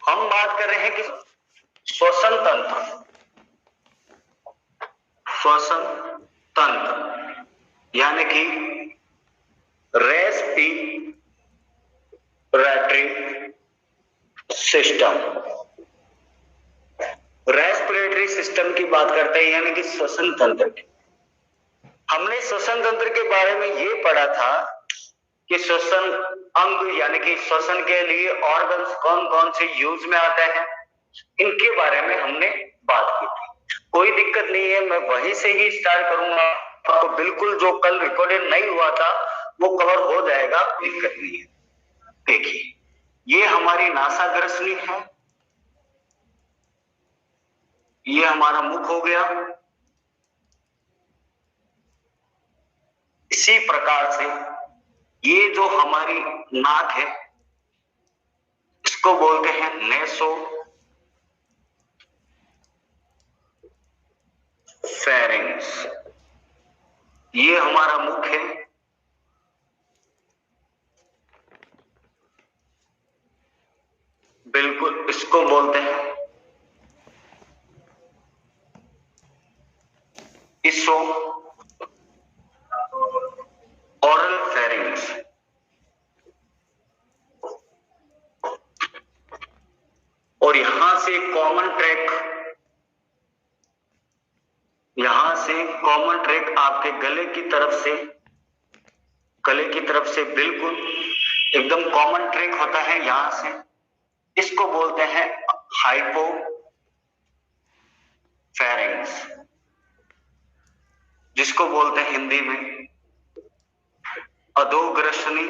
हम बात कर रहे हैं कि श्वसन तंत्र, श्वसन तंत्र यानी कि रेस्पिरेटरी सिस्टम। रेस्पिरेटरी सिस्टम की बात करते हैं यानी कि श्वसन तंत्र की। हमने श्वसन तंत्र के बारे में ये पढ़ा था कि श्वसन अंग यानी कि श्वसन के लिए ऑर्गन्स कौन कौन से यूज में आते हैं, इनके बारे में हमने बात की थी। कोई दिक्कत नहीं है, मैं वहीं से ही स्टार्ट करूंगा। तो बिल्कुल जो कल रिकॉर्डेड नहीं हुआ था वो कवर हो जाएगा, दिक्कत नहीं है। देखिए, ये हमारी नासाग्रसनी है, ये हमारा मुख हो गया। इसी प्रकार से ये जो हमारी नाक है इसको बोलते हैं नेसो फेरिंग्स। ये हमारा मुख है, बिल्कुल इसको बोलते हैं इसो ओरल फेरिंग्स। और यहां से कॉमन ट्रैक आपके गले की तरफ से बिल्कुल एकदम कॉमन ट्रैक होता है यहां से। इसको बोलते हैं हाइपो फेरिंग्स, जिसको बोलते हैं हिंदी में अधोग्रसनी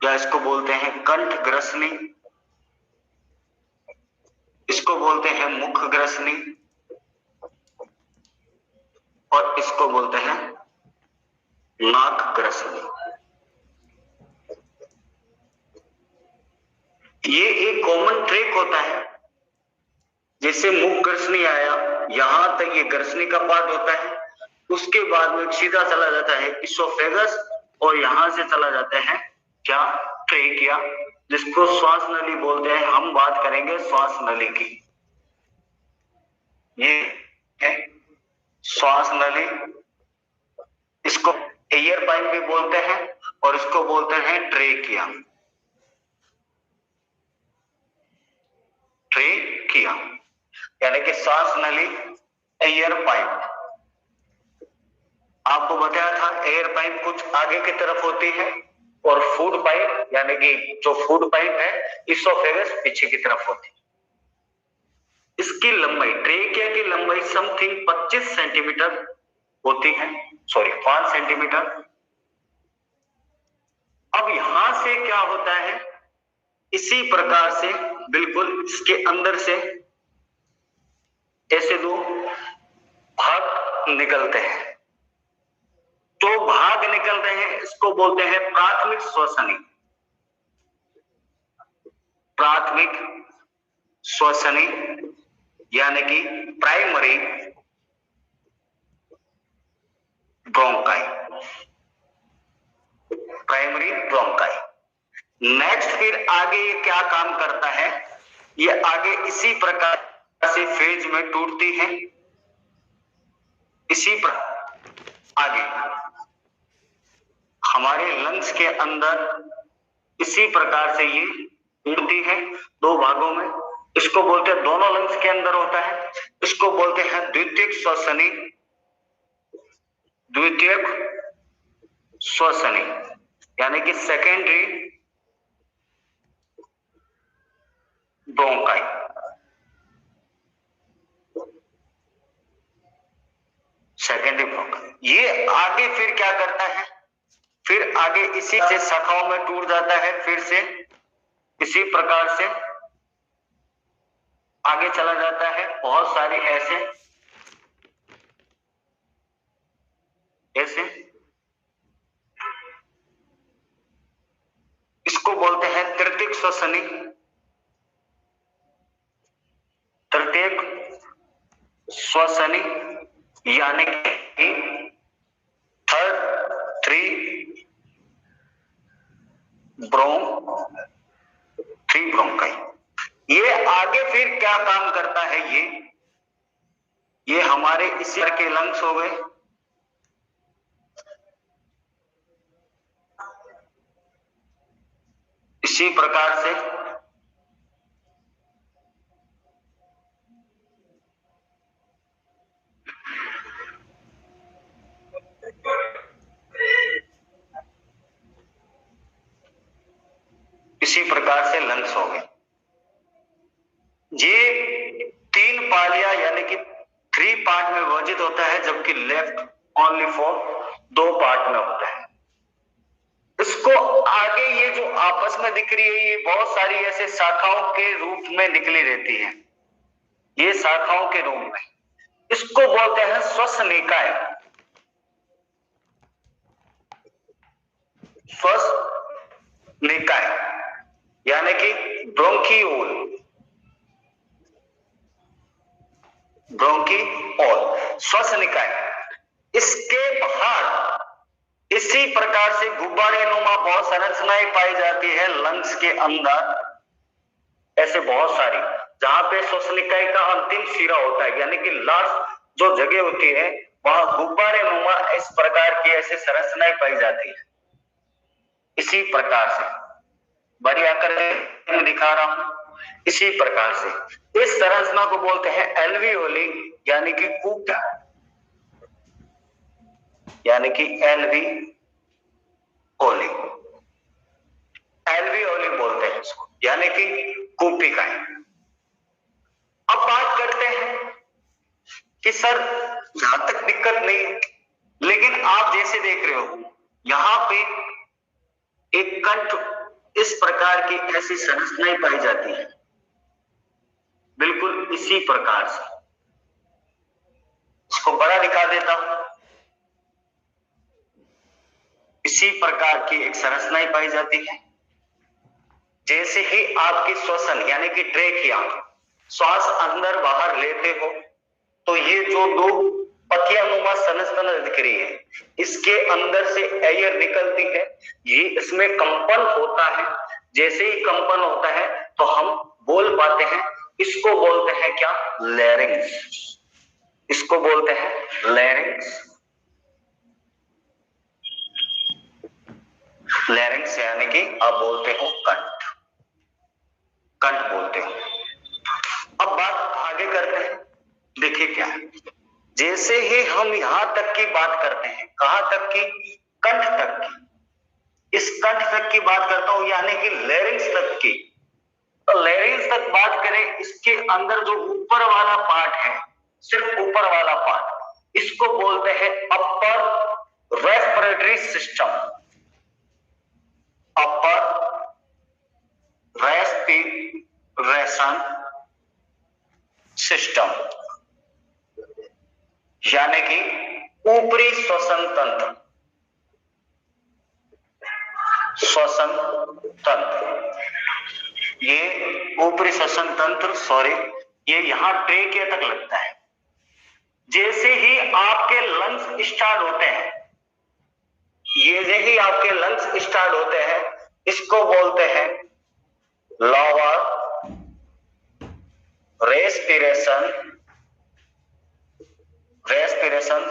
या इसको बोलते हैं कंठ ग्रसनी, इसको बोलते हैं मुख ग्रसनी और इसको बोलते हैं नाक ग्रसनी। ये एक कॉमन ट्रैक होता है। जैसे मुख ग्रसनी आया, यहां तक ये ग्रसनी का पार्ट होता है, उसके बाद में सीधा चला जाता है इसोफेगस और यहां से चला जाता है क्या, ट्रेकिया, जिसको श्वास नली बोलते हैं। हम बात करेंगे श्वास नली की। ये है श्वास नली, इसको एयर पाइप भी बोलते हैं और इसको बोलते हैं ट्रेकिया। ट्रेकिया यानी कि श्वास नली, एयर पाइप। आपको बताया था एयर पाइप कुछ आगे की तरफ होती है और फूड पाइप यानी कि जो फूड पाइप है इसोफेगस पीछे की तरफ होती है। इसकी लंबाई, ट्रेकिया की लंबाई समथिंग 25 सेंटीमीटर होती है, 5 सेंटीमीटर। अब यहां से क्या होता है, इसी प्रकार से बिल्कुल इसके अंदर से ऐसे दो भाग निकलते हैं। जो भाग निकल रहे हैं इसको बोलते हैं प्राथमिक श्वसनी। प्राथमिक श्वसनी यानी कि primary bronchi. Primary bronchi. Next फिर आगे ये क्या काम करता है, ये आगे इसी प्रकार से फेज में टूटती है। इसी प्रकार आगे हमारे लंग्स के अंदर इसी प्रकार से ये टूटती है दो भागों में। इसको बोलते हैं, दोनों लंग्स के अंदर होता है, इसको बोलते हैं द्वितीयक श्वसनी। द्वितीयक श्वसनी यानी कि सेकेंडरी ब्रोंकाई। Secondary bronchi. ये आगे फिर क्या करता है, फिर आगे इसी से शाखाओं में टूट जाता है, फिर से इसी प्रकार से आगे चला जाता है। बहुत सारे ऐसे इसको बोलते हैं तृतीयक श्वसनी। तृतीयक श्वसनी यानी कि थ्री ब्रोंकाई। ये आगे फिर क्या काम करता है, ये हमारे इसी के लंग्स हो गए। इसी प्रकार से लंग्स हो गए। ये 3 पालियां यानी कि 3 पार्ट में विभाजित होता है, जबकि लेफ्ट ओनली फॉर 2 पार्ट में होता है। इसको आगे ये जो आपस में दिख रही है, ये बहुत सारी ऐसे शाखाओं के रूप में निकली रहती है, ये शाखाओं के रूप में। इसको बोलते हैं श्वसनिकाय। श्वसनिकाय यानी कि ब्रोंकियोल, ब्रोंकियोल श्वसनिकाय। इसके बाहर इसी प्रकार से गुब्बारे नुमा बहुत संरचनाएं पाई जाती है लंग्स के अंदर, ऐसे बहुत सारी, जहां पे श्वसनिकाय का अंतिम सिरा होता है, यानी कि लास्ट जो जगह होती है वहां गुब्बारे नुमा इस प्रकार की ऐसे संरचनाएं पाई जाती है। इसी प्रकार से बड़ी आकृति में दिखा रहा हूं, इसी प्रकार से इस संरचना को बोलते हैं एल्वियोली, यानी कि कूप, यानी कि एल्वियोली, एल्वियोली बोलते हैं इसको, यानी कि कूपिकाएं। अब बात करते हैं कि सर यहां तक दिक्कत नहीं है, लेकिन आप जैसे देख रहे हो यहां पे एक कंठ इस प्रकार की ऐसी संरचनाएं पाई जाती है, बिल्कुल इसी प्रकार से। इसको बड़ा दिखा देता हूं, इसी प्रकार की एक संरचनाएं पाई जाती है। जैसे ही आपकी श्वसन यानी कि ट्रेकिया, श्वास अंदर बाहर लेते हो तो ये जो 2 पथियानुमा संरचना दिख रही है, इसके अंदर से एयर निकलती है, ये इसमें कंपन होता है। जैसे ही कंपन होता है तो हम बोल पाते हैं। इसको बोलते हैं क्या, लैरिंक्स। इसको बोलते हैं लैरिंक्स। लैरिंक्स यानी कि आप बोलते हो कंठ, कंठ बोलते हो। अब बात आगे करते हैं, देखिए क्या है। जैसे ही हम यहां तक की बात करते हैं, कहां तक की, कंठ तक की, इस कंठ तक की बात करता हूं, यानी कि लैरिंक्स तक की। तो लैरिंक्स तक बात करें, इसके अंदर जो ऊपर वाला पार्ट है, सिर्फ ऊपर वाला पार्ट, इसको बोलते हैं अपर रेस्पिरेटरी सिस्टम। अपर रेस्पिरेशन सिस्टम यानी कि ऊपरी श्वसन तंत्र, श्वसन तंत्र। ये ऊपरी श्वसन तंत्र, सॉरी, ये यहां ट्रेकिया तक लगता है। जैसे ही आपके लंग्स स्टार्ट होते हैं, ये जैसे ही आपके लंग्स स्टार्ट होते हैं, इसको बोलते हैं लोअर रेस्पिरेशन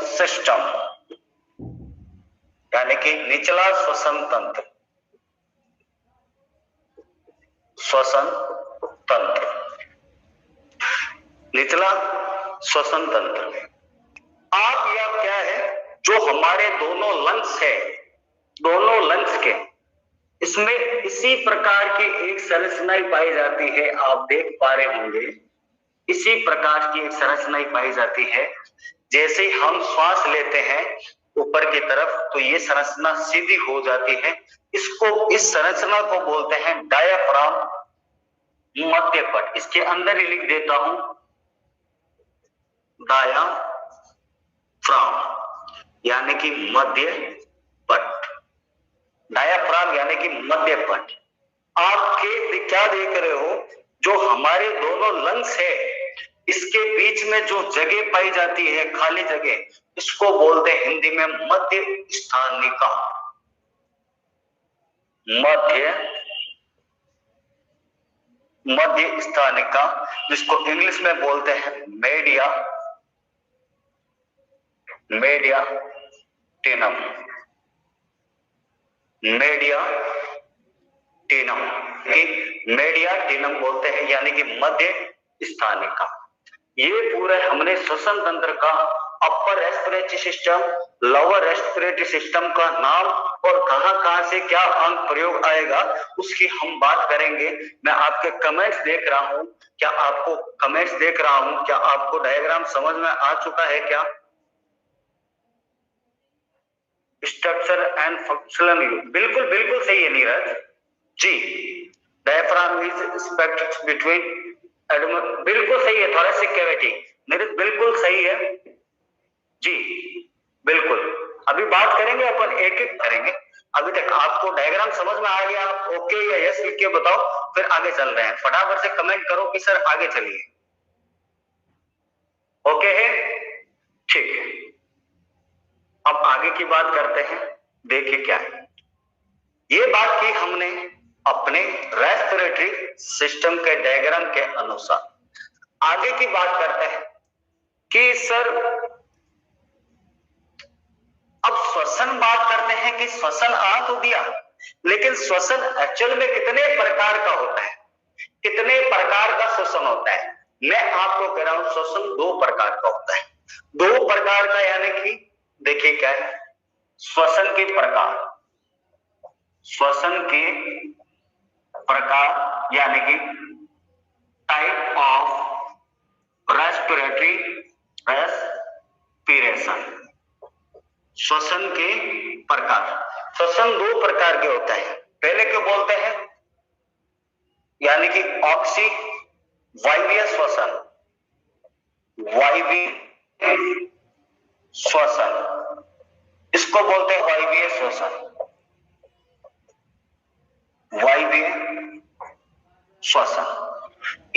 सिस्टम, यानी कि निचला श्वसन तंत्र, श्वसन तंत्र, निचला श्वसन तंत्र। आप या क्या है, जो हमारे दोनों लंग्स है, दोनों लंग्स के, इसमें इसी प्रकार की एक संरचना पाई जाती है। आप देख पा रहे होंगे, इसी प्रकार की एक संरचना पाई जाती है। जैसे ही हम श्वास लेते हैं ऊपर की तरफ, तो ये संरचना सीधी हो जाती है। इसको, इस संरचना को बोलते हैं डायाफ्राम मध्यपट। इसके अंदर ही लिख देता हूं, डायाफ्राम यानी कि मध्य पट, डायाफ्राम यानी कि मध्य पट। आपके क्या देख रहे हो, जो हमारे दोनों लंग्स है, इसके बीच में जो जगह पाई जाती है, खाली जगह, इसको बोलते हैं हिंदी में मध्य स्थानिका, मध्य मध्य स्थानिका, जिसको इंग्लिश में बोलते हैं मीडिया, मीडियाटिनम, मीडियाटिनम, मीडियाटिनम बोलते हैं, यानी कि मध्य स्थानिका। ये पूरे हमने श्वसन तंत्र का upper respiratory system, lower respiratory system का नाम और कहां से क्या अंग प्रयोग आएगा उसकी हम बात करेंगे। मैं आपके कमेंट्स देख रहा हूं, क्या आपको कमेंट्स देख रहा हूं, क्या आपको डायग्राम समझ में आ चुका है क्या? स्ट्रक्चर एंड फंक्शनल यूनिट, बिल्कुल बिल्कुल सही है Neeraj ji. Diaphragm is specs between, बिल्कुल सही है। थोरेसिक कैविटी, नीरज बिल्कुल सही है जी, बिल्कुल। अभी बात करेंगे अपन, एक एक करेंगे। अभी तक आपको डायग्राम समझ में आ गया? ओके या यस लिख के बताओ, फिर आगे चल रहे हैं। फटाफट से कमेंट करो कि सर आगे चलिए। ओके है, ठीक है। अब आगे की बात करते हैं। देखिए क्या है, ये बात की हमने अपने रेस्पिरेटरी सिस्टम के डायग्राम के अनुसार। आगे की बात करते हैं कि सर अब श्वसन बात करते हैं कि श्वसन आ तो दिया, लेकिन श्वसन एक्चुअल में कितने प्रकार का होता है, कितने प्रकार का श्वसन होता है? मैं आपको कह रहा हूं श्वसन 2 प्रकार का होता है। 2 प्रकार का यानी कि देखिए क्या है, श्वसन के प्रकार, श्वसन के प्रकार यानी कि टाइप ऑफ रेस्पिरेटरी रेस्पिरेशन। श्वसन के प्रकार, श्वसन 2 प्रकार के होता है। पहले क्या बोलते हैं, यानी कि ऑक्सी वायवीय श्वसन, वायवीय श्वसन, इसको बोलते हैं वायवीय श्वसन, वायवीय श्वसन।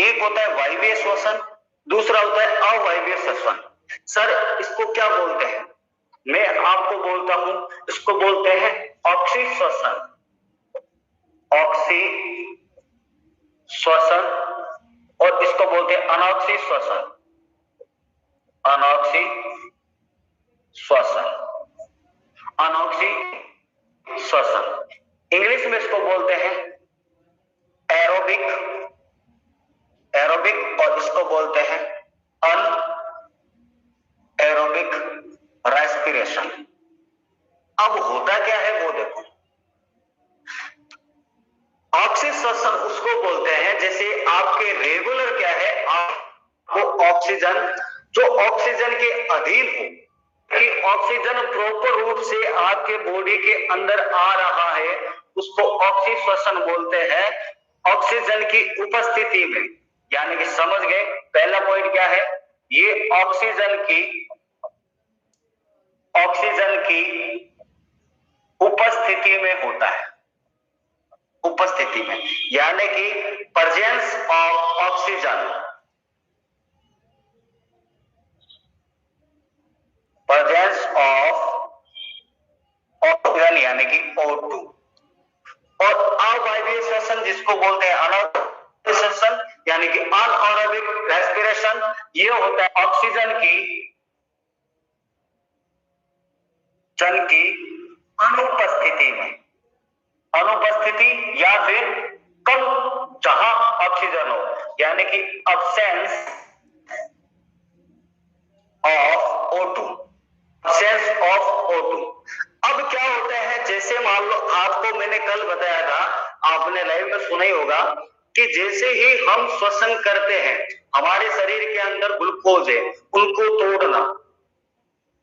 एक होता है वायवीय श्वसन, दूसरा होता है अवायवीय श्वसन। सर इसको क्या बोलते हैं? मैं आपको बोलता हूं, इसको बोलते हैं ऑक्सी श्वसन, ऑक्सी श्वसन, और इसको बोलते हैं अनॉक्सी श्वसन, अनॉक्सी श्वसन, अनॉक्सी श्वसन। इंग्लिश में इसको बोलते हैं एरोबिक, एरोबिक, और इसको बोलते हैं अन एरोबिक रेस्पिरेशन। अब होता क्या है वो देखो, ऑक्सी श्वसन उसको बोलते हैं जैसे आपके रेगुलर क्या है, आपको ऑक्सीजन जो ऑक्सीजन के अधीन हो, कि ऑक्सीजन प्रॉपर रूप से आपके बॉडी के अंदर आ रहा है, उसको ऑक्सी श्वसन बोलते हैं ऑक्सीजन की उपस्थिति में। यानी कि समझ गए पहला पॉइंट क्या है, ये ऑक्सीजन की उपस्थिति में होता है, उपस्थिति में, यानी कि presence of oxygen, presence of oxygen यानी कि O2। और अवायवीय श्वसन जिसको बोलते हैं अनारोबिक श्वसन यानी कि अनएरोबिक रेस्पिरेशन, ये होता है ऑक्सीजन की अनुपस्थिति में, अनुपस्थिति या फिर कम जहां ऑक्सीजन हो, यानी कि absence of O2, absence of O2। अब क्या होता है, जैसे मान लो आपको मैंने कल बताया था, आपने लाइव में सुना ही होगा कि जैसे ही हम श्वसन करते हैं, हमारे शरीर के अंदर ग्लूकोज है, उनको तोड़ना,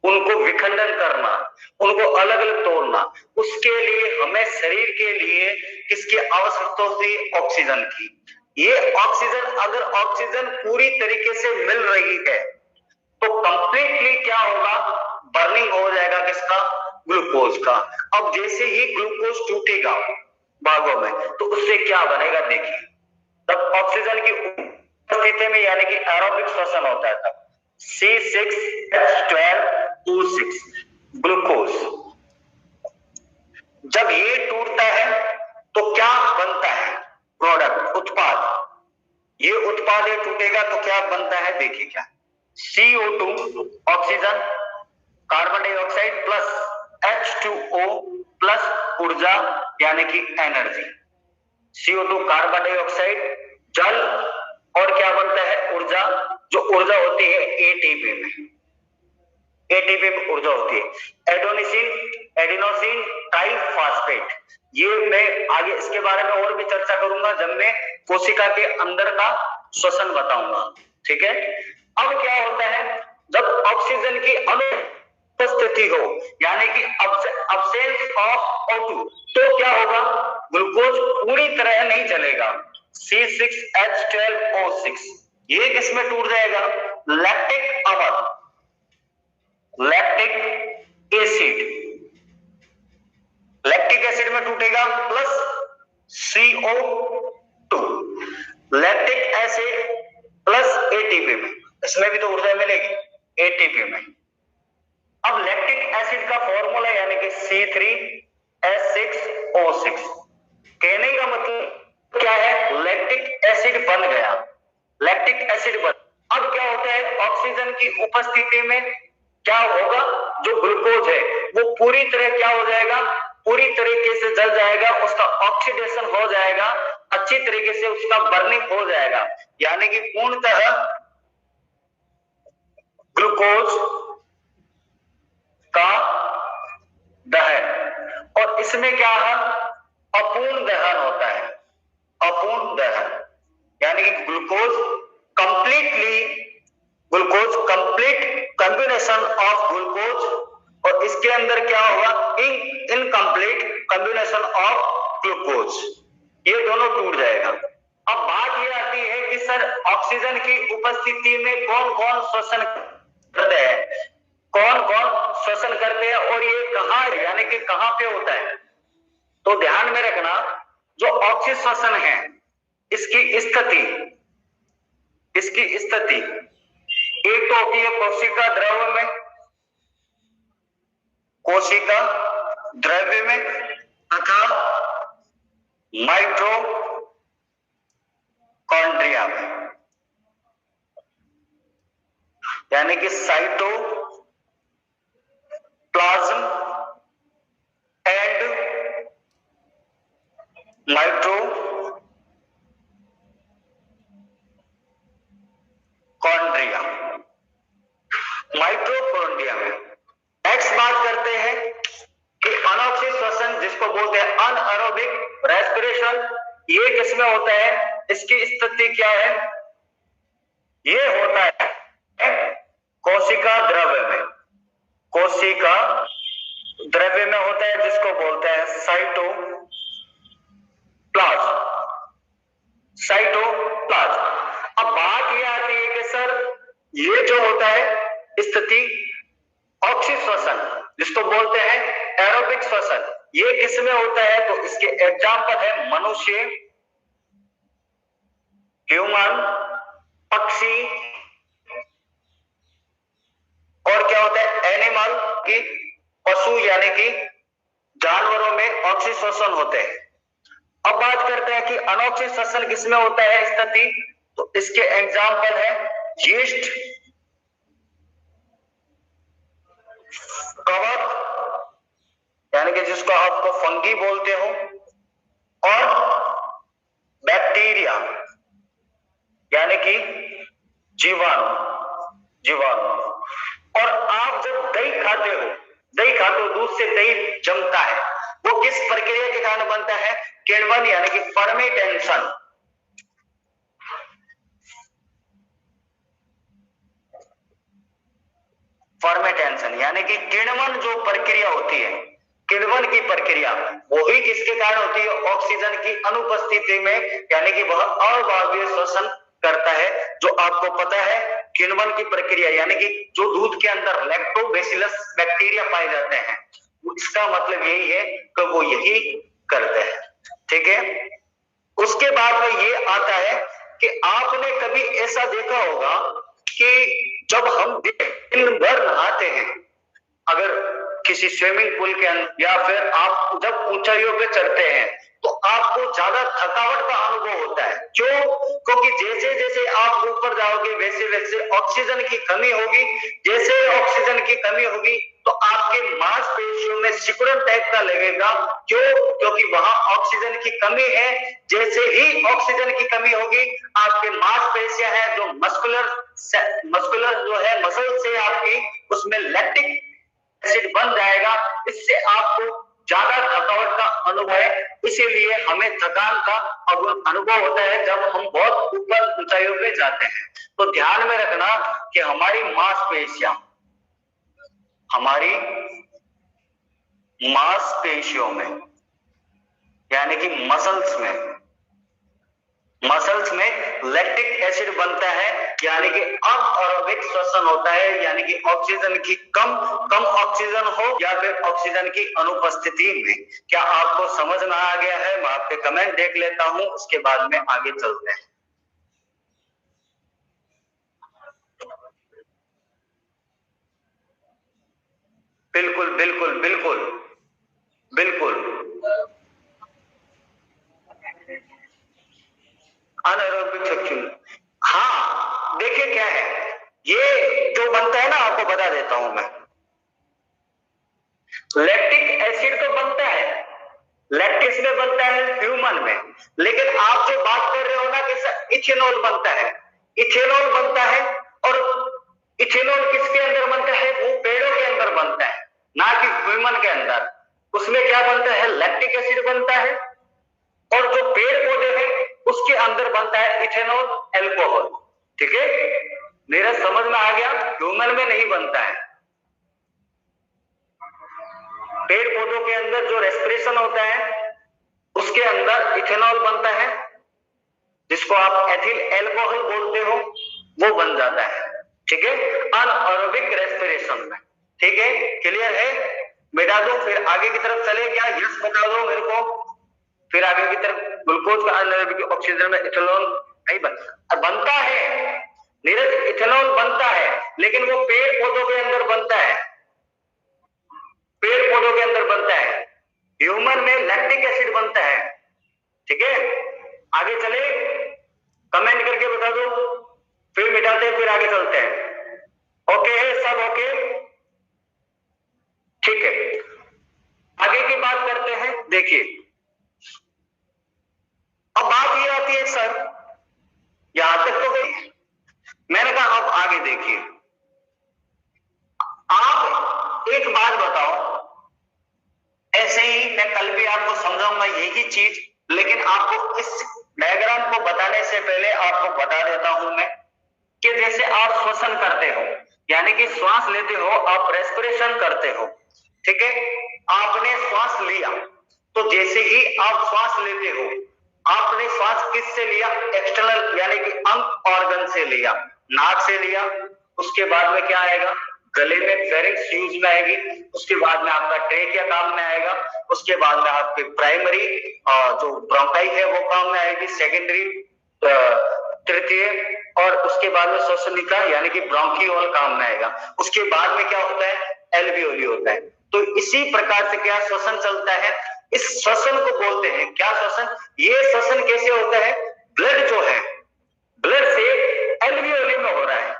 उनको विखंडन करना, उनको अलग अलग तोड़ना, उसके लिए हमें शरीर के लिए किसकी आवश्यकता होती है? ऑक्सीजन की। ये ऑक्सीजन, अगर ऑक्सीजन पूरी तरीके से मिल रही है तो कंप्लीटली क्या होगा, बर्निंग हो जाएगा किसका? ग्लूकोज का। अब जैसे ही ग्लूकोज टूटेगा भागों में, तो उससे क्या बनेगा देखिए, तब ऑक्सीजन की उपस्थिति में यानी कि एरोबिक श्वसन होता है, तब C6H12O6 ग्लूकोज। जब ये टूटता है तो क्या बनता है? प्रोडक्ट, उत्पाद, ये उत्पाद ये टूटेगा तो क्या बनता है, देखिए क्या, CO2 oxygen, carbon dioxide plus H2O plus ऊर्जा यानी कि एनर्जी। CO2 कार्बन डाइऑक्साइड, जल, और क्या बनता है, ऊर्जा। जो ऊर्जा होती है एटीपी में, एटीपी में ऊर्जा होती है। एडिनोसिन ट्राइफॉस्फेट, ये मैं आगे इसके बारे में और भी चर्चा करूंगा जब मैं कोशिका के अंदर का श्वसन बताऊंगा, ठीक है। अब क्या होता है, जब ऑक्सीजन की अनुपस्थिति हो यानी कि अब्सेंस ऑफ O2, तो क्या होगा, ग्लूकोज पूरी तरह नहीं चलेगा, C6H12O6 ये किसमें टूट जाएगा, लैक्टिक अम्ल, लैक्टिक एसिड, लैक्टिक एसिड में टूटेगा plus CO2, lactic acid plus ATP में, इसमें भी तो ऊर्जा मिलेगी एटीपी में। अब लैक्टिक एसिड का फॉर्मूला यानी कि C3H6O6, कहने का मतलब क्या है, लैक्टिक एसिड बन गया, लैक्टिक एसिड बन। अब क्या होता है, ऑक्सीजन की उपस्थिति में क्या होगा, जो ग्लूकोज है वो पूरी तरह क्या हो जाएगा, पूरी तरीके से जल जाएगा, उसका ऑक्सीडेशन हो जाएगा, अच्छी तरीके से उसका बर्निंग हो जाएगा, यानी कि पूर्णतः ग्लूकोज का दहन। और इसमें क्या है, अपूर्ण दहन होता है, अपूर्ण दहन यानी कि glucose complete combination of glucose, और इसके अंदर क्या होगा, इनकम्प्लीट कॉम्बिनेशन ऑफ ग्लूकोज, ये दोनों टूट जाएगा। अब बात ये आती है कि सर ऑक्सीजन की उपस्थिति में कौन कौन श्वसन करते हैं, कौन कौन श्वसन करते हैं, और ये कहां यानी कि कहां पे होता है। तो ध्यान में रखना, जो ऑक्सीश्वसन है इसकी स्थिति एक तो होती है कोशिका द्रव्य में, कोशिका द्रव्य में, तथा माइटोकॉन्ड्रिया में, यानी कि साइटोप्लाज्म एंड माइटोकॉन्ड्रिया में। नेक्स्ट बात करते हैं कि अनॉक्सिक श्वसन जिसको बोलते हैं अनएरोबिक रेस्पिरेशन, ये किसमें होता है, इसकी स्थिति क्या है, ये होता है कोशिका द्रव्य में, कोशिका द्रव्य में होता है जिसको बोलते हैं साइटोप्लाज्म। अब बात ये आती है कि सर ये जो होता है स्थिति ऑक्सीश्वसन जिसको बोलते हैं एरोबिक श्वसन, ये किसमें होता है, तो इसके एग्जाम्पल है मनुष्य, ह्यूमन, पक्षी, और क्या होता है एनिमल की, पशु यानी कि जानवरों में ऑक्सीश्वसन होते हैं। अब बात करते हैं कि अनॉक्सिक श्वसन किसमें होता है स्थिति, तो इसके एग्जाम्पल है यीस्ट, कवक यानी कि जिसको आपको फंगी बोलते हो, और बैक्टीरिया यानी कि जीवाणु। और आप जब दही खाते हो, दूध से दही जमता है, वो किस प्रक्रिया के कारण बनता है, किण्वन यानी कि फर्मेंटेशन यानी कि किण्वन जो प्रक्रिया होती है, किण्वन की प्रक्रिया वही किसके कारण होती है, ऑक्सीजन की अनुपस्थिति में, यानी कि वह अवायवीय श्वसन करता है। जो आपको पता है किण्वन की प्रक्रिया यानी कि जो दूध के अंदर लैक्टोबैसिलस बैक्टीरिया पाए जाते हैं, इसका मतलब यही है कि वो यही करते हैं, ठीक है। उसके बाद में ये आता है कि आपने कभी ऐसा देखा होगा कि जब हम दिन भर नहाते हैं, अगर किसी स्विमिंग पूल के अंदर, या फिर आप जब ऊंचाइयों पे चढ़ते हैं तो आपको ज्यादा थकावट का अनुभव होता है। क्यों? क्योंकि जैसे जैसे आप ऊपर जाओगे वैसे वैसे ऑक्सीजन की कमी होगी। जैसे ऑक्सीजन की कमी होगी तो आपके मांसपेशियों में सिकुड़न टाइप का लगेगा। क्यों? क्योंकि वहां ऑक्सीजन की कमी है। जैसे ही ऑक्सीजन की कमी होगी आपके मांसपेशियां हैं जो मस्कुलर जो है मसल से आपकी, उसमें लैक्टिक एसिड बन जाएगा। इससे आपको ज्यादा थकावट का अनुभव है। इसीलिए हमें थकान का अनुभव होता है जब हम बहुत ऊपर ऊंचाइयों पे जाते हैं। तो ध्यान में रखना कि हमारी मांसपेशियों में यानी कि मसल्स में लैक्टिक एसिड बनता है, यानी कि अनएरोबिक श्वसन होता है, यानी कि ऑक्सीजन की कम ऑक्सीजन हो या फिर ऑक्सीजन की अनुपस्थिति में। क्या आपको समझ में आ गया है? मैं आपके कमेंट देख लेता हूं, उसके बाद में आगे चलते हैं। बिल्कुल बिल्कुल बिल्कुल बिल्कुल अनएरोबिक सेक्शन। हाँ देखिए क्या है, ये जो बनता है ना, आपको बता देता हूं मैं। लैक्टिक एसिड तो बनता है, लैक्टिस में बनता है ह्यूमन में, लेकिन आप जो बात कर रहे हो ना कि इथेनॉल बनता है, इथेनॉल बनता है। और इथेनॉल किसके अंदर बनता है? वो पेड़ों के अंदर बनता है, ना कि ह्यूमन के अंदर। उसमें क्या बनता है? लैक्टिक एसिड बनता है। और जो पेड़ पौधे हैं उसके अंदर बनता है इथेनॉल एल्कोहल। ठीक है, मेरा समझ में आ गया? ह्यूमन में नहीं बनता है। पेड़ पौधों के अंदर जो रेस्पिरेशन होता है उसके अंदर इथेनॉल बनता है, जिसको आप एथिल एल्कोहल बोलते हो, वो बन जाता है। ठीक है, अनएरोबिक रेस्पिरेशन में। ठीक है, क्लियर है? मिटा दो फिर आगे की तरफ चले क्या? यस बता दो मेरे को। फिर आगे की तरफ ग्लूकोज का अनएरोबिक ऑक्सीजन में इथेनॉल नहीं बनता है। नीरज, इथेनॉल बनता है लेकिन वो पेड़ पौधों के अंदर बनता है, पेड़ पौधों के अंदर बनता है। ह्यूमन में लैक्टिक एसिड बनता है। ठीक है, आगे चले, कमेंट करके बता दो, फिर मिटाते हैं, फिर आगे चलते हैं। ओके है सब? ओके, ठीक है, आगे की बात करते हैं। देखिए अब बात ये आती है सर, यहां तक तो गई, मैंने कहा अब आगे देखिए। आप एक बात बताओ, ऐसे ही मैं कल भी आपको समझाऊंगा यही चीज, लेकिन आपको इस डायग्राम को बताने से पहले आपको बता देता हूं मैं कि जैसे आप श्वसन करते हो, यानी कि श्वास लेते हो, आप रेस्पिरेशन करते हो। ठीक है, आपने श्वास लिया, तो जैसे ही आप श्वास लेते हो, आपने श्वास किससे लिया? एक्सटर्नल यानी कि अंग ऑर्गन से लिया, नाक से लिया। उसके बाद में क्या आएगा? गले में फेरिंक्स यूज में आएगी। उसके बाद में आपका ट्रेकिया काम में आएगा। उसके बाद में आपके प्राइमरी जो ब्रोंकाई है वो काम में आएगी, सेकेंडरी तृतीय, और उसके बाद में श्वसनिका यानी कि ब्रोंकियोल काम में आएगा। उसके बाद में क्या होता है? एल्वियोली होता है। तो इसी प्रकार से क्या श्वसन चलता है? इस श्वसन को बोलते हैं क्या? श्वसन। ये श्वसन कैसे होता है? ब्लड जो है, ब्लड से एल्वियोली में हो रहा है।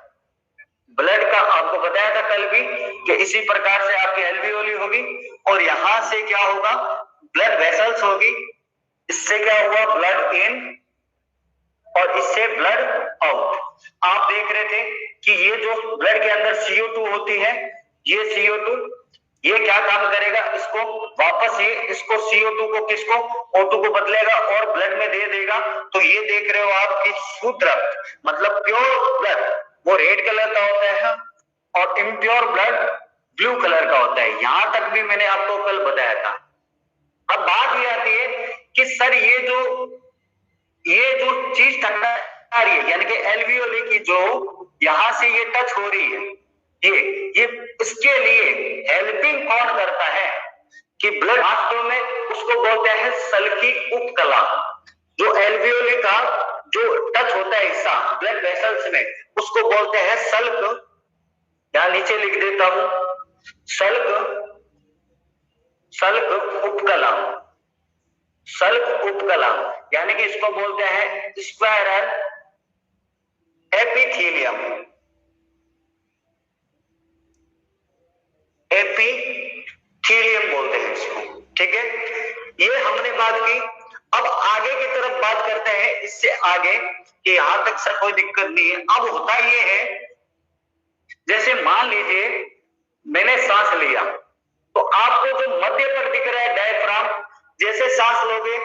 ब्लड का आपको बताया था कल भी कि इसी प्रकार से आपकी एल्वियोली होगी, और यहां से क्या होगा? ब्लड वेसल्स होगी। इससे क्या हुआ? ब्लड इन और इससे ब्लड आउट। आप देख रहे थे कि ये जो ब्लड के अंदर CO2 होती है, ये CO2 ये क्या काम करेगा? इसको वापस इसको CO2 को किसको? O2 को बदलेगा और ब्लड में दे देगा। तो ये देख रहे हो आप कि शुद्ध रक्त मतलब प्योर ब्लड वो रेड कलर का होता है और इम्प्योर ब्लड ब्लू कलर का होता है। यहां तक भी मैंने आपको कल बताया था। अब बात ये आती है कि सर ये जो चीज टकरा रही है, यानी कि एल्वियोली की जो यहां से ये टच हो रही है, ये इसके लिए हेल्पिंग कौन करता है? कि ब्लड वास्तव में उसको बोलते हैं सल्की उपकला। जो एल्वियोली का जो टच होता है हिस्सा ब्लड वेसल्स में, उसको बोलते हैं सल्क। यहां नीचे लिख देता हूं, सल्क उपकला, सल्क उपकला, यानी कि इसको बोलते हैं स्क्वायरल एपिथेलियम। एपिथेलियम बोलते हैं इसको, ठीक है। ये हमने बात की। अब आगे की तरफ बात करते हैं, इससे आगे कि यहां तक सर कोई दिक्कत नहीं है। अब होता ये है, जैसे मान लीजिए मैंने सांस लिया, तो आपको जो मध्य पर दिख रहा है डायफ्राम, जैसे सांस लोगे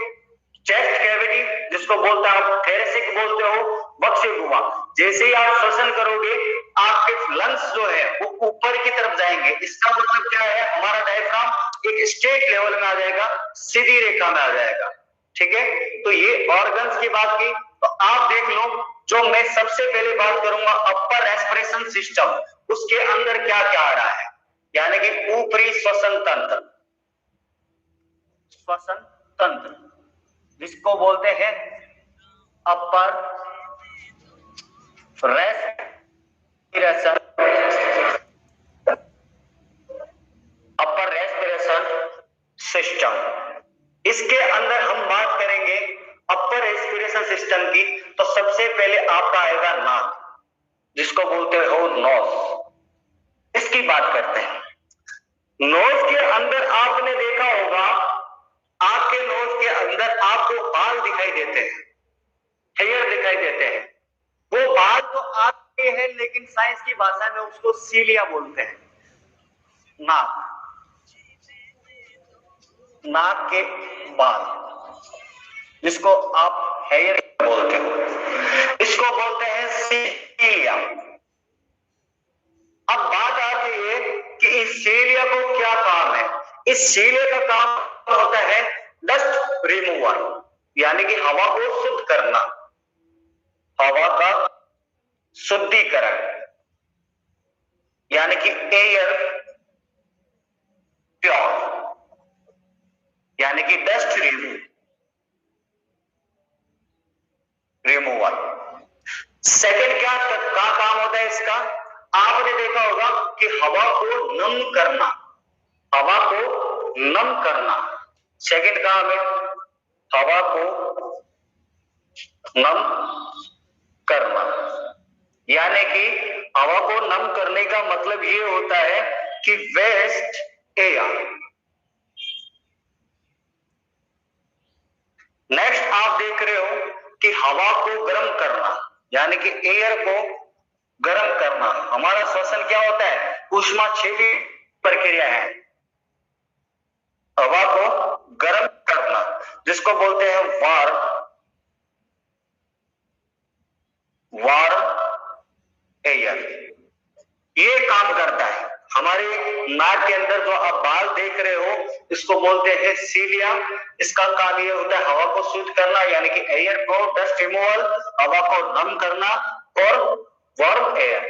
चेस्ट कैविटी जिसको बोलते हैं आप थोरैसिक बोलते हो, बक्षगुहा, जैसे ही आप श्वसन करोगे आपके लंग्स जो है वो ऊपर की तरफ जाएंगे। इसका मतलब क्या है, हमारा डायफ्राम एक स्ट्रेट लेवल में आ जाएगा, सीधी रेखा में आ जाएगा, ठीक है। तो ये ऑर्गन्स की बात की। तो आप देख लो, जो मैं सबसे पहले बात करूंगा अपर रेस्पिरेशन सिस्टम, उसके अंदर क्या क्या आ रहा है, यानी कि ऊपरी श्वसन तंत्र। श्वसन तंत्र जिसको बोलते हैं अपर रेस्पिरेशन, अपर रेस्पिरेशन सिस्टम। इसके अंदर हम बात करेंगे अपर रेस्पिरेशन सिस्टम की, तो सबसे पहले आपका आएगा नाक, जिसको बोलते हो नोज। इसकी बात करते हैं। नोज के अंदर आपने देखा होगा, आपके नोज के अंदर आपको बाल दिखाई देते हैं, हेयर दिखाई देते हैं। वो बाल तो आपके हैं, लेकिन साइंस की भाषा में उसको सीलिया बोलते हैं। नाक, नाक के बाल जिसको आप हेयर बोलते हो, इसको बोलते हैं सीलिया। अब बात आती है कि इस सीलिया को क्या काम है। इस सीलिया का काम होता है डस्ट रिमूवल, यानी कि हवा को शुद्ध करना, हवा का शुद्धिकरण, यानी कि एयर प्योर, यानी कि डस्ट रिमूवल। सेकंड क्या काम होता है इसका, आपने देखा होगा कि हवा को नम करना, हवा को नम करना सेकंड काम है, हवा को नम करना। यानी कि हवा को नम करने का मतलब ये होता है कि वेस्ट एयर। नेक्स्ट आप देख रहे हो कि हवा को गर्म करना, यानी कि एयर को गर्म करना। हमारा श्वसन क्या होता है, ऊष्माक्षेपी प्रक्रिया है। हवा को गर्म करना जिसको बोलते हैं वार्म एयर, ये काम करता है। हमारे नाक के अंदर जो आप बाल देख रहे हो, इसको बोलते हैं सीलिया। इसका काम ये होता है हवा को शुद्ध करना, यानी कि एयर को डस्ट रिमूवल, हवा को नम करना और वार्म एयर।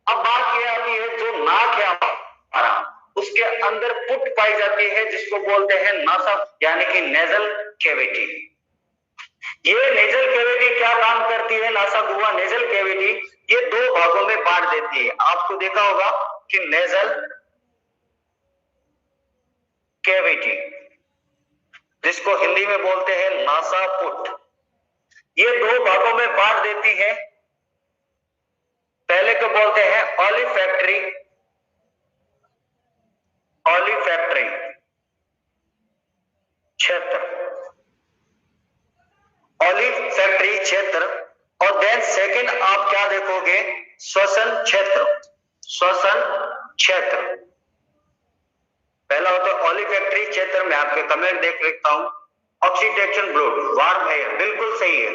अब बात ये आती है, जो नाक है हमारा, उसके अंदर पुट पाई जाती है जिसको बोलते हैं नासा, यानी कि नेजल कैविटी। ये नेजल कैविटी क्या काम करती है, नासागुहा नेजल कैविटी ये दो भागों में बांट देती है। आपको देखा होगा कि नेजल कैविटी जिसको हिंदी में बोलते हैं नासापुट, ये दो भागों में बांट देती है। पहले को बोलते हैं ओलिफैक्टरी, ओलिफैक्टरी क्षेत्र, ओलिफैक्टरी क्षेत्र। और देन सेकंड आप क्या देखोगे, श्वसन क्षेत्र, श्वसन क्षेत्र। पहला होता है ओलिफैक्टरी क्षेत्र में, आपके कमेंट देख लेता हूं। ऑक्सीडेशन ब्लूड, वार्म एयर, बिल्कुल सही है,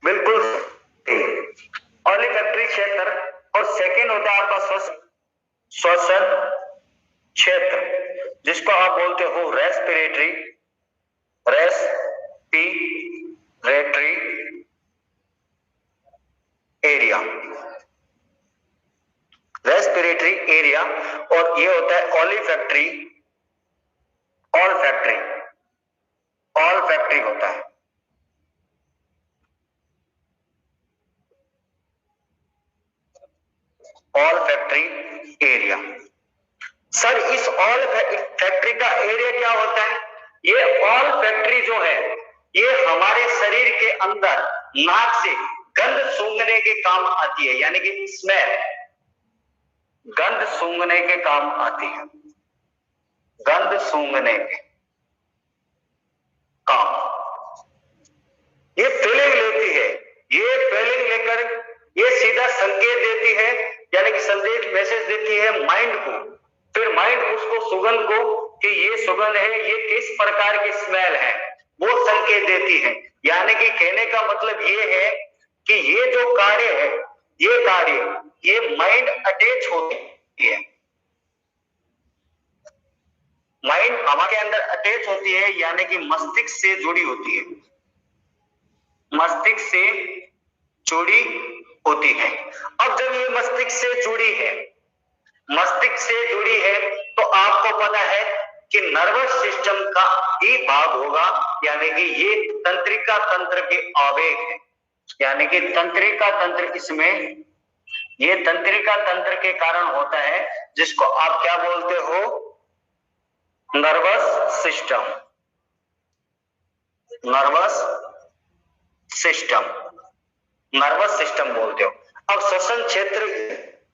बिल्कुल सही। ओलिफैक्टरी क्षेत्र। और सेकंड होता है आपका श्वसन क्षेत्र जिसको आप बोलते हो respiratory, respiratory area, respiratory area. और ये होता है ओलिफैक्टरी, ऑलफैक्टरी, ऑलफैक्टरी होता है। ऑलफैक्टरी एरिया। सर इस ऑलफैक्टरी का एरिया क्या होता है, ये ऑल फैक्ट्री जो है ये हमारे शरीर के अंदर नाक से गंध सूंघने के काम आती है, यानी कि स्मेल, गंध सूंघने के काम आती है, गंध सूंघने के काम। ये फीलिंग लेती है, ये फीलिंग लेकर ये सीधा संकेत देती है, यानी कि संदेश मैसेज देती है माइंड को, फिर माइंड उसको सुगंध को कि ये सुगंध है, ये किस प्रकार की स्मेल है, वो संकेत देती है। यानी कि कहने का मतलब ये है कि ये जो कार्य है, ये कार्य ये माइंड अटैच होती है, माइंड हमारे अंदर अटैच होती है, यानी कि मस्तिष्क से जुड़ी होती है, मस्तिष्क से जुड़ी होती है। अब जब ये मस्तिष्क से जुड़ी है, मस्तिष्क से जुड़ी है, तो आपको पता है कि नर्वस सिस्टम का ही भाग होगा, यानी कि ये तंत्रिका तंत्र के आवेग है, यानी कि तंत्रिका तंत्र, इसमें ये तंत्रिका तंत्र के कारण होता है, जिसको आप क्या बोलते हो, nervous system, nervous system, nervous system बोलते हो। अब श्वसन क्षेत्र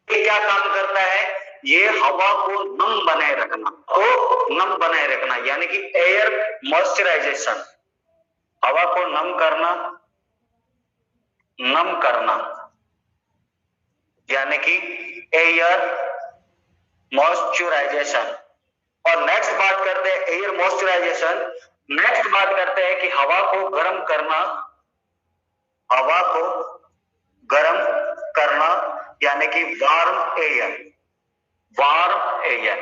क्या काम करता है, ये हवा को नम बनाए रखना, तो नम बनाए रखना, यानी कि एयर मॉइस्चराइजेशन, हवा को नम करना, नम करना, यानी कि एयर मॉइस्चराइजेशन। और नेक्स्ट बात करते हैं एयर मॉइस्चराइजेशन, नेक्स्ट बात करते हैं कि हवा को गर्म करना, हवा को गर्म करना, यानी कि वार्म एयर, वार्म एयर।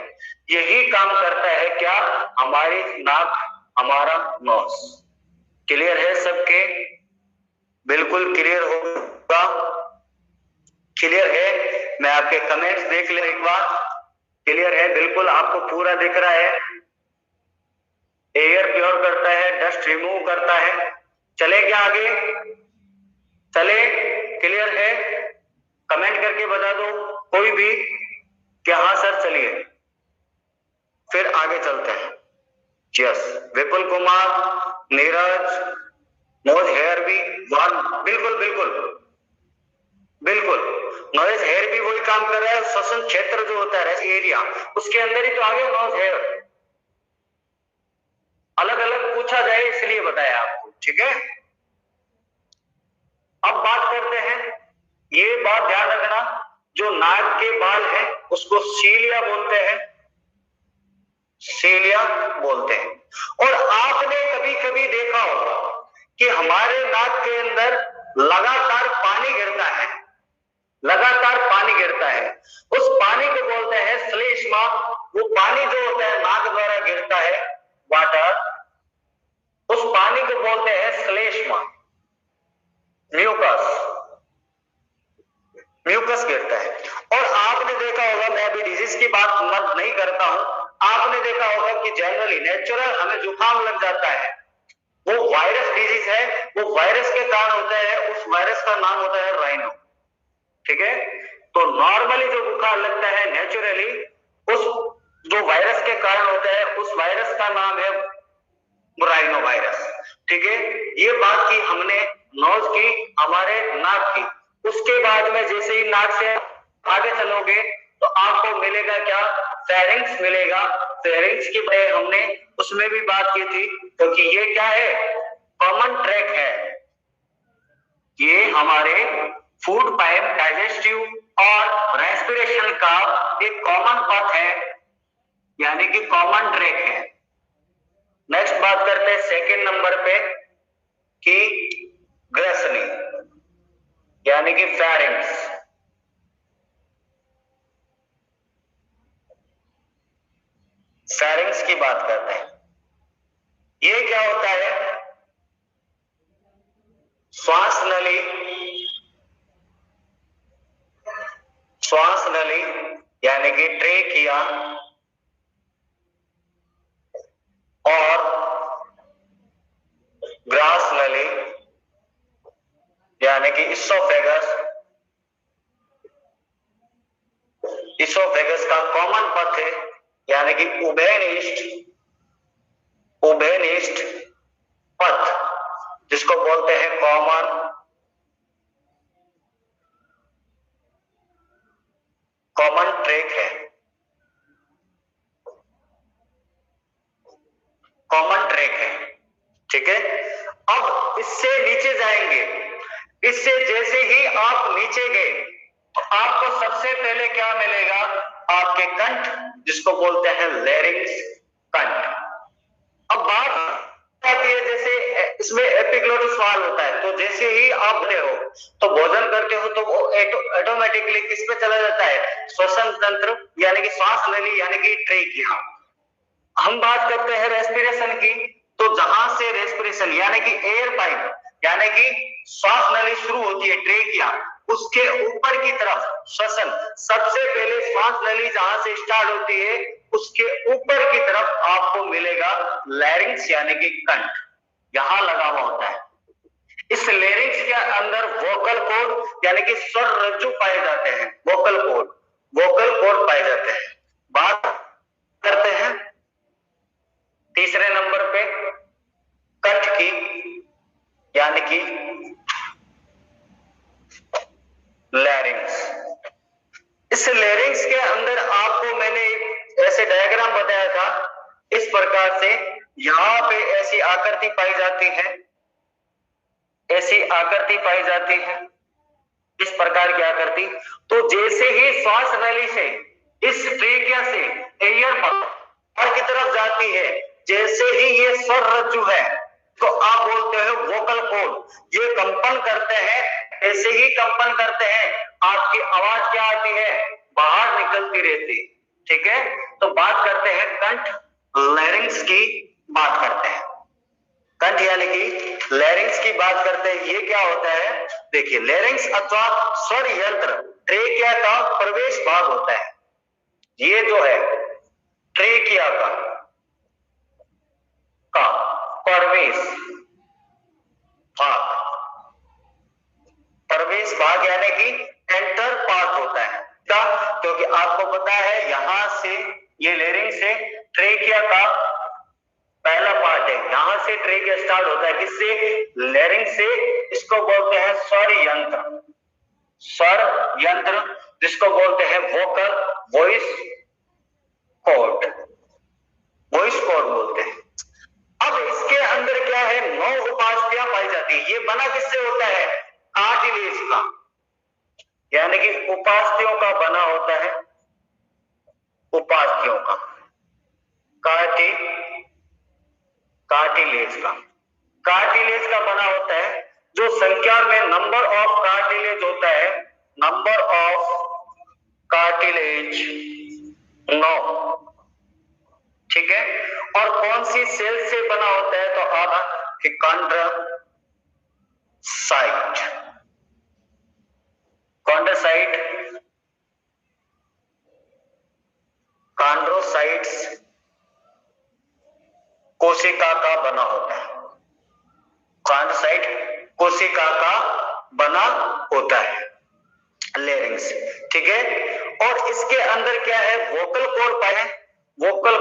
यही काम करता है क्या, हमारी नाक, हमारा नोज। क्लियर है सबके, बिल्कुल क्लियर होगा, क्लियर है। मैं आपके कमेंट्स देख ले एक बार, क्लियर है, बिल्कुल आपको पूरा दिख रहा है। एयर प्योर करता है, डस्ट रिमूव करता है। चले क्या आगे, चले, क्लियर है, कमेंट करके बता दो कोई भी कि हाँ सर चलिए, फिर आगे चलते हैं। Yes, Vipul Kumar, Neeraj, knows hair भी वार्म, बिल्कुल बिल्कुल बिल्कुल, नोज हेयर भी वही काम कर रहा है। श्वसन क्षेत्र जो होता है एरिया, उसके अंदर ही तो आ गया नोज हेयर। अलग अलग पूछा जाए इसलिए बताया आपको, ठीक है। अब बात करते हैं, ये बात ध्यान रखना, जो नाक के बाल है उसको सीलिया बोलते हैं, सीलिया बोलते हैं। और आपने कभी कभी देखा होगा कि हमारे नाक के अंदर लगातार पानी गिरता है, लगातार पानी गिरता है, उस पानी को बोलते हैं श्लेष्मा। वो पानी जो होता है नाक द्वारा गिरता है, वाटर, उस पानी को बोलते हैं श्लेष्मा, म्यूकस, म्यूकस गिरता है। और आपने देखा होगा, मैं अभी डिजीज की बात मत नहीं करता हूं, आपने देखा होगा कि जनरली नेचुरल हमें जुकाम लग जाता है, वो वायरस डिजीज है, वो वायरस के कारण होता है, उस वायरस का नाम होता है राइनो, ठीक है। तो नॉर्मली जो बुखार लगता है नेचुरली, उस जो वायरस के कारण होता है, उस वायरस का नाम है राइनो वायरस, ठीक है। ये बात की हमने नोज की, हमारे नाक की। उसके बाद में जैसे ही नाक से आगे चलोगे तो आपको मिलेगा क्या, फेरिंक्स मिलेगा। फेरिंक्स की बात हमने उसमें भी बात की थी, क्योंकि ये क्या है, कॉमन ट्रैक है, ये हमारे फूड पाइप, डाइजेस्टिव और रेस्पिरेशन का एक कॉमन पाथ है, यानी कि कॉमन ट्रैक है। नेक्स्ट बात करते हैं सेकंड नंबर पे कि ग्रसनी, यानी कि फेरिंक्स। फेरिंक्स की बात करते हैं, ये क्या होता है, श्वास नली, श्वास नली यानी कि ट्रेकिया और ग्रास नली यानी कि इसोफेगस, इसोफेगस का कॉमन पथ है, यानी कि उभयनिष्ठ, उभयनिष्ठ पथ जिसको बोलते हैं कॉमन ट्रैक है, कॉमन ट्रैक है। ठीक है, अब इससे नीचे जाएंगे, इससे जैसे ही आप नीचे गए तो आपको सबसे पहले क्या मिलेगा, आपके कंठ जिसको बोलते हैं लैरिंक्स कंठ। अब बात आती है जैसे इसमें एपिग्लोटिस वाल्व होता है, तो जैसे ही आप बने हो तो भोजन करते हो तो वो ऑटोमेटिकली किस पे चला जाता है, श्वसन तंत्र यानी कि श्वास नली यानी कि ट्रेकिया। हम बात करते हैं रेस्पिरेशन की, तो जहां से रेस्पिरेशन यानी कि एयर पाइप यानी कि श्वास नली शुरू होती है ट्रेकिया, उसके ऊपर की तरफ श्वसन, सबसे पहले श्वास नली जहां से स्टार्ट होती है उसके ऊपर की तरफ आपको मिलेगा लैरिंक्स यानी कि कंठ, यहां लगा हुआ होता है। इस लैरिंक्स के अंदर वोकल कॉर्ड यानी कि स्वर रज्जु पाए जाते हैं, वोकल कॉर्ड पाए जाते हैं। बात करते हैं तीसरे नंबर पे कंठ की यानी कि लैरिंक्स। इस लैरिंक्स के अंदर आपको मैंने ऐसे डायग्राम बताया था, इस प्रकार से यहां पे ऐसी आकृति पाई जाती है, ऐसी आकृति पाई जाती है, इस प्रकार की आकृति। तो जैसे ही श्वास नली से इस ट्रेकिया से एयर बाहर की तरफ जाती है, जैसे ही ये स्वर रज्जु है तो आप बोलते हो वोकल कॉर्ड, ये कंपन करते हैं, ऐसे ही कंपन करते हैं, आपकी आवाज क्या आती है, बाहर निकलती रहती। ठीक है, तो बात करते हैं कंठ लैरिंक्स की, बात करते हैं कंठ यानी कि लैरिंक्स की बात करते हैं। ये क्या होता है, देखिए लैरिंक्स अथवा स्वर यंत्र ट्रेकिया का प्रवेश भाग होता है। ये जो है ट्रेकिया का प्रवेश भाग, प्रवेश भाग यानी कि एंटर पार्ट होता है क्या, क्योंकि आपको पता है यहां से ये लैरिंक्स से ट्रेकिया का पहला पार्ट है, यहां से ट्रेकिया स्टार्ट होता है, किससे, लैरिंक्स से। इसको बोलते हैं स्वर यंत्र, स्वर यंत्र जिसको बोलते हैं vocal voice cord, voice cord बोलते हैं। अब इसके अंदर क्या है, 9 उपास्थियां पाई जाती है। ये बना किससे होता है, कार्टिलेज का, यानी कि उपास्थियों का बना होता है, उपास्थियों का, कार्टिलेज का, कार्टिलेज का बना होता है, जो संख्या में नंबर ऑफ कार्टिलेज होता है, नंबर ऑफ कार्टिलेज 9। ठीक है, और कौन सी सेल से बना होता है, तो आप कॉन्ड्रोसाइट, कॉन्ड्रोसाइट्स कोशिका का बना होता है, कॉन्ड्रोसाइट कोशिका का बना होता है लैरिंक्स। ठीक है, और इसके अंदर क्या है, वोकल कॉर्ड पाए, वोकल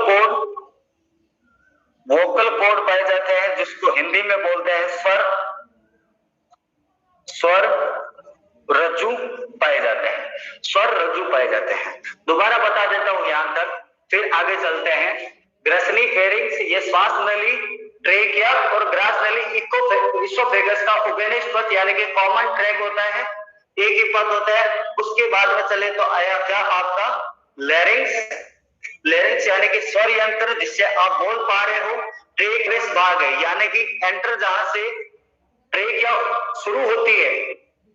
कॉर्ड पाए जाते हैं, जिसको हिंदी में बोलते हैं स्वर रज्जु पाए जाते हैं, स्वर रज्जु पाए जाते हैं। दोबारा बता देता हूं यहां तक, फिर आगे चलते हैं। ग्रसनी फेरिंग्स, ये श्वास नली, ट्रेकिया और ग्रास नली इसोफेगस का उभयनिष्ठ पथ यानी कि कॉमन ट्रैक होता है, एक ही पथ होता है। उसके बाद में चले तो आया क्या आपका लैरिंक्स, लैरिंक्स यानी कि स्वर यंत्र जिससे आप बोल पा रहे हो, ट्रेक भाग है यानी कि एंटर जहां से ट्रेकिया शुरू होती है,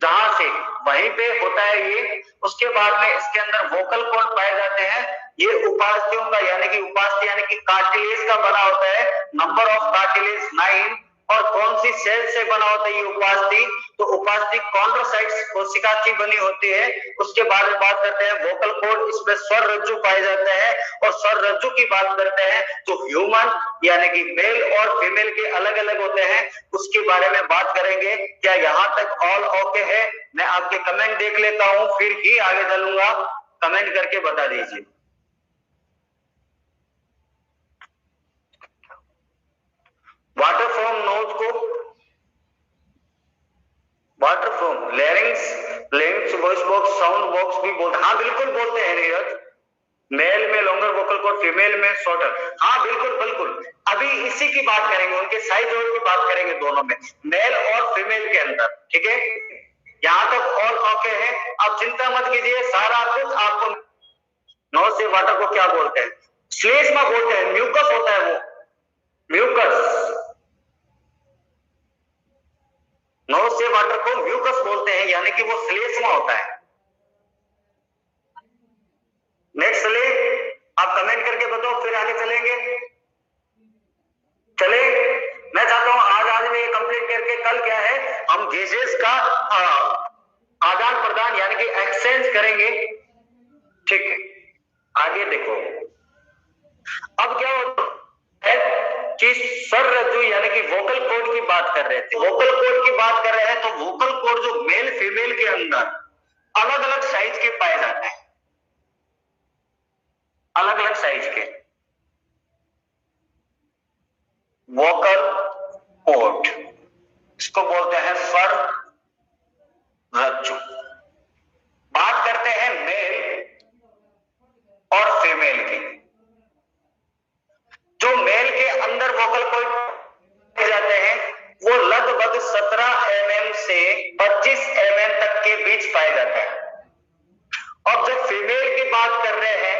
जहां से वहीं पे होता है ये। उसके बाद में इसके अंदर वोकल कॉर्ड पाए जाते हैं, ये उपास्थियों का यानी कि उपास्थि यानी कि कार्टिलेज का बना होता है, नंबर ऑफ कार्टिलेज 9। और कौन सी सेल से बना होता है ये उपास्थि, तो उपास्थि कॉन्ड्रोसाइट्स कोशिका की बनी होती है। उसके बाद में बात करते हैं वोकल कॉर्ड, इसमें स्वर रज्जु पाए जाते हैं। और स्वर रज्जु की बात करते हैं तो ह्यूमन यानी कि मेल और फीमेल के अलग अलग होते हैं, उसके बारे में बात करेंगे। क्या यहां तक ऑल ओके है? मैं आपके कमेंट देख लेता हूं, फिर ही आगे चलूंगा, कमेंट करके बता दीजिए। वाटर फ्रॉम नोज को water from लैरिंग्स voice box sound box भी बोलते हैं। हाँ बिल्कुल बोलते हैं नीरज, मेल में लॉन्गर वोकल कॉर्ड, फीमेल में शॉर्टर। हाँ बिल्कुल बिल्कुल, अभी इसी की बात करेंगे, उनके साइज और की बात करेंगे दोनों में, मेल और फीमेल के अंदर। ठीक है, यहां तक ऑल ओके है, आप चिंता मत कीजिए, सारा कुछ आपको। नोज से वाटर को क्या बोलते हैं? श्लेष्मा बोलते हैं, म्यूकस होता है वो, म्यूकस। नोज से वाटर को म्यूकस बोलते हैं, यानी कि वो श्लेष्मा होता है। नेक्स्ट चले, आप कमेंट करके बताओ, फिर आगे चलेंगे। चले, मैं चाहता हूं आज में कंप्लीट करके कल क्या है, हम गेजेस का आदान प्रदान यानी कि एक्सचेंज करेंगे। ठीक है, आगे देखो, अब क्या होता है कि स्वर रज्जु यानी कि वोकल कॉर्ड की बात कर रहे थे, वोकल कॉर्ड की बात कर रहे हैं, तो वोकल कॉर्ड जो मेल फीमेल के अंदर अलग अलग साइज के पाए जाते हैं, अलग अलग साइज के वोकल कॉर्ड, इसको बोलते हैं स्वर रज्जु। बात करते हैं मेल और फीमेल की। जो मेल के अंदर वोकल कॉर्ड पाए जाते हैं वो लगभग 17 mm से 25 mm तक के बीच पाए जाते हैं, और जब फीमेल की बात कर रहे हैं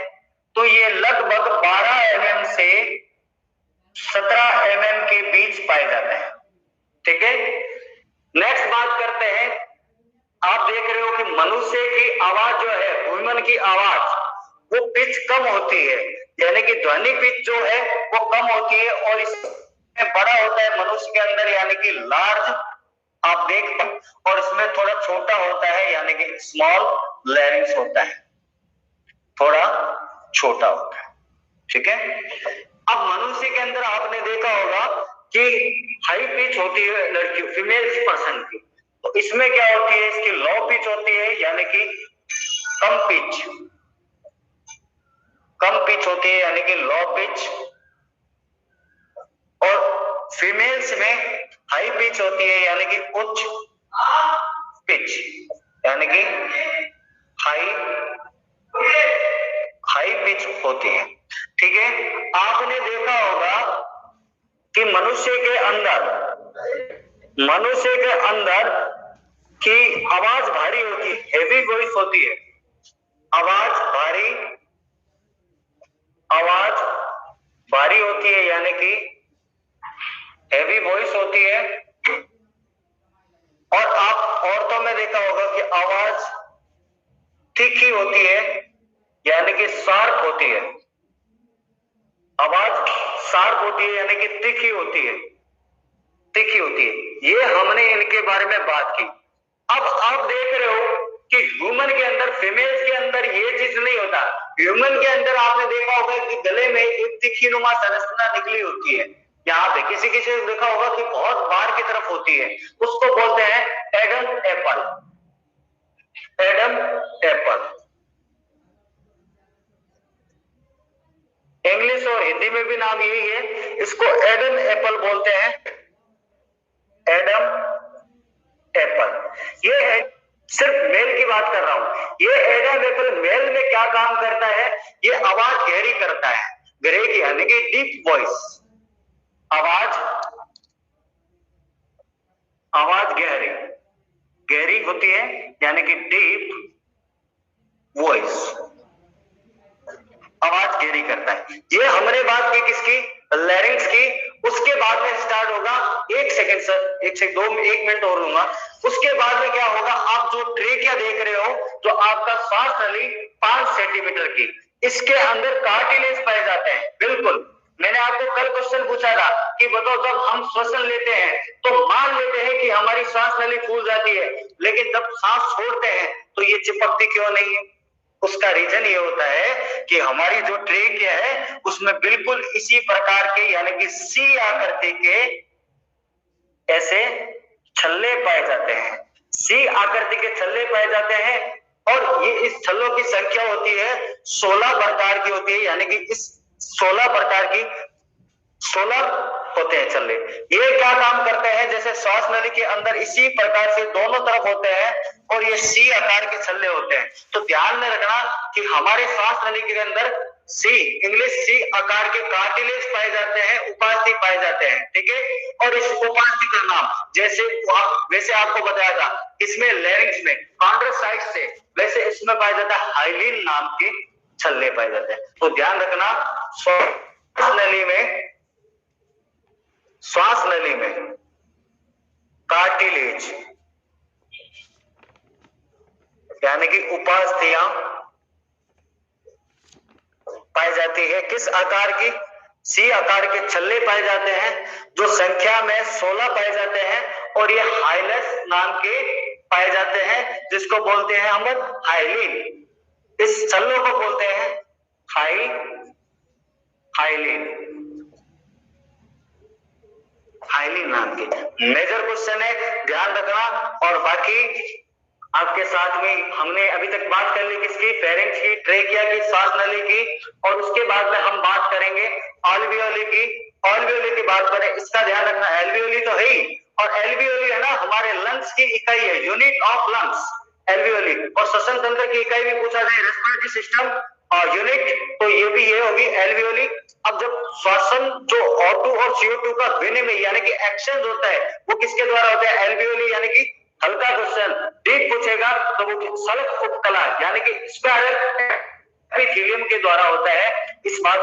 तो ये लगभग 12 mm से 17 mm के बीच पाए जाते हैं। ठीक है, नेक्स्ट बात करते हैं, आप देख रहे हो कि मनुष्य की आवाज जो है, ह्यूमन की आवाज, वो पिच कम होती है, यानी कि ध्वनि पिच जो है वो कम होती है, और इसमें बड़ा होता है मनुष्य के अंदर, यानी कि लार्ज आप देख पाए, और इसमें थोड़ा छोटा होता है, यानी कि स्मॉल लैरिंग्स होता है, थोड़ा छोटा होता है। ठीक है, अब मनुष्य के अंदर आपने देखा होगा कि हाई पिच होती है लड़की फीमेल पर्सन की, तो इसमें क्या होती है, इसकी लो पिच होती है, यानी कि कम पिच होती है, यानी कि लो पिच, और फीमेल्स में हाई पिच होती है, यानी कि उच्च पिच, यानी कि हाई पिच होती है। ठीक है, आपने देखा होगा कि मनुष्य के अंदर की आवाज भारी होती है, हेवी वॉइस होती है, आवाज भारी होती है, यानी कि हेवी वॉइस होती है। और आप औरतों में देखा होगा कि आवाज तीखी होती है, यानी कि शार्प होती है, आवाज शार्प होती है, यानी कि तीखी होती है। ये हमने इनके बारे में बात की। अब आप देख रहे हो कि ह्यूमन के अंदर, फीमेल्स के अंदर ये चीज नहीं होता। ह्यूमन के अंदर आपने देखा होगा कि गले में एक तीखी नुमा संरचना निकली होती है, यहाँ पे किसी किसी ने देखा होगा कि बहुत बाहर की तरफ होती है, उसको बोलते हैं एडम एप्पल। इंग्लिश और हिंदी में भी नाम यही है, इसको एडम एप्पल बोलते हैं, एडम एप्पल। ये है, सिर्फ मेल की बात कर रहा हूं, ये एडम एप्पल मेल में क्या काम करता है, ये आवाज गहरी करता है, गहरी यानी कि डीप वॉइस, आवाज गहरी होती है, यानी कि डीप वॉइस, आवाज गहरी करता है। ये हमने बात की किसकी, लैरिंग्स की। उसके बाद में स्टार्ट होगा, एक मिनट और लूंगा। उसके बाद में क्या होगा, आप जो ट्रेकिया देख रहे हो, जो आपका श्वास नली 5 सेंटीमीटर की, इसके अंदर कार्टिलेज पाए जाते हैं। बिल्कुल, मैंने आपको कल क्वेश्चन पूछा था कि बताओ जब हम श्वसन लेते हैं तो मान लेते हैं कि हमारी श्वास नली फूल जाती है, लेकिन जब सांस छोड़ते हैं तो ये चिपकती क्यों नहीं है? उसका रीजन ये होता है कि हमारी जो ट्रेकिया है उसमें बिल्कुल इसी प्रकार के, यानी कि सी आकृति के ऐसे छल्ले पाए जाते हैं, सी आकृति के छल्ले पाए जाते हैं, और ये इस छल्लों की संख्या होती है 16 प्रकार की होती है, यानी कि इस 16 प्रकार की 16 होते हैं छल्ले। ये क्या काम करते हैं, जैसे श्वास नली के अंदर इसी प्रकार से दोनों तरफ होते हैं और ये सी आकार के छल्ले होते हैं। तो ध्यान में रखना कि हमारे श्वास नली के अंदर सी, इंग्लिश सी आकार के कार्टिलेज पाए जाते हैं, उपास्थि पाए जाते हैं, ठीक है। और इस उपास्थि का नाम वैसे आपको बताया था, इसमें लैरिंक्स में कॉन्ड्रोसाइट्स से, वैसे इसमें पाया जाता है हाइलिन नाम के छल्ले पाए जाते हैं। तो ध्यान रखना, श्वास नली में कार्टिलेज यानी कि उपास्थियां पाई जाती है। किस आकार की? सी आकार के छल्ले पाए जाते हैं, जो संख्या में 16 पाए जाते हैं और ये हाइलस नाम के पाए जाते हैं, जिसको बोलते हैं हम हाइलिन। इस छल्लों को बोलते हैं हाइलिन नाम के। मेजर क्वेश्चन है, ध्यान रखना। और बाकी आपके साथ में हमने अभी तक बात कर ली किसकी? फेरिंक्स की, ट्रेकिया की, श्वास नली की, और उसके बाद में हम बात करेंगे अल्वियोली की। अल्वियोली की बात करें, इसका ध्यान रखना, एल्वियोली तो है ही, और एल्वियोली है ना हमारे लंग्स की इकाई है, यूनिट ऑफ लंग्स एल्वियोली। और श्वसन तंत्र की इकाई भी पूछा जाए, रेस्पिरेटरी सिस्टम और यूनिट, तो ये होगी एल्वियोली। अब जब श्वसन जो O2 और CO2 का विनिमय यानी कि एक्सचेंज होता है, वो किसके द्वारा होता है? एल्वियोली। यानी कि हल्का क्वेश्चन डीप पूछेगा तो वो सल्क उपकला यानी कि स्पायरल एपिथेलियम के द्वारा होता है। इस बात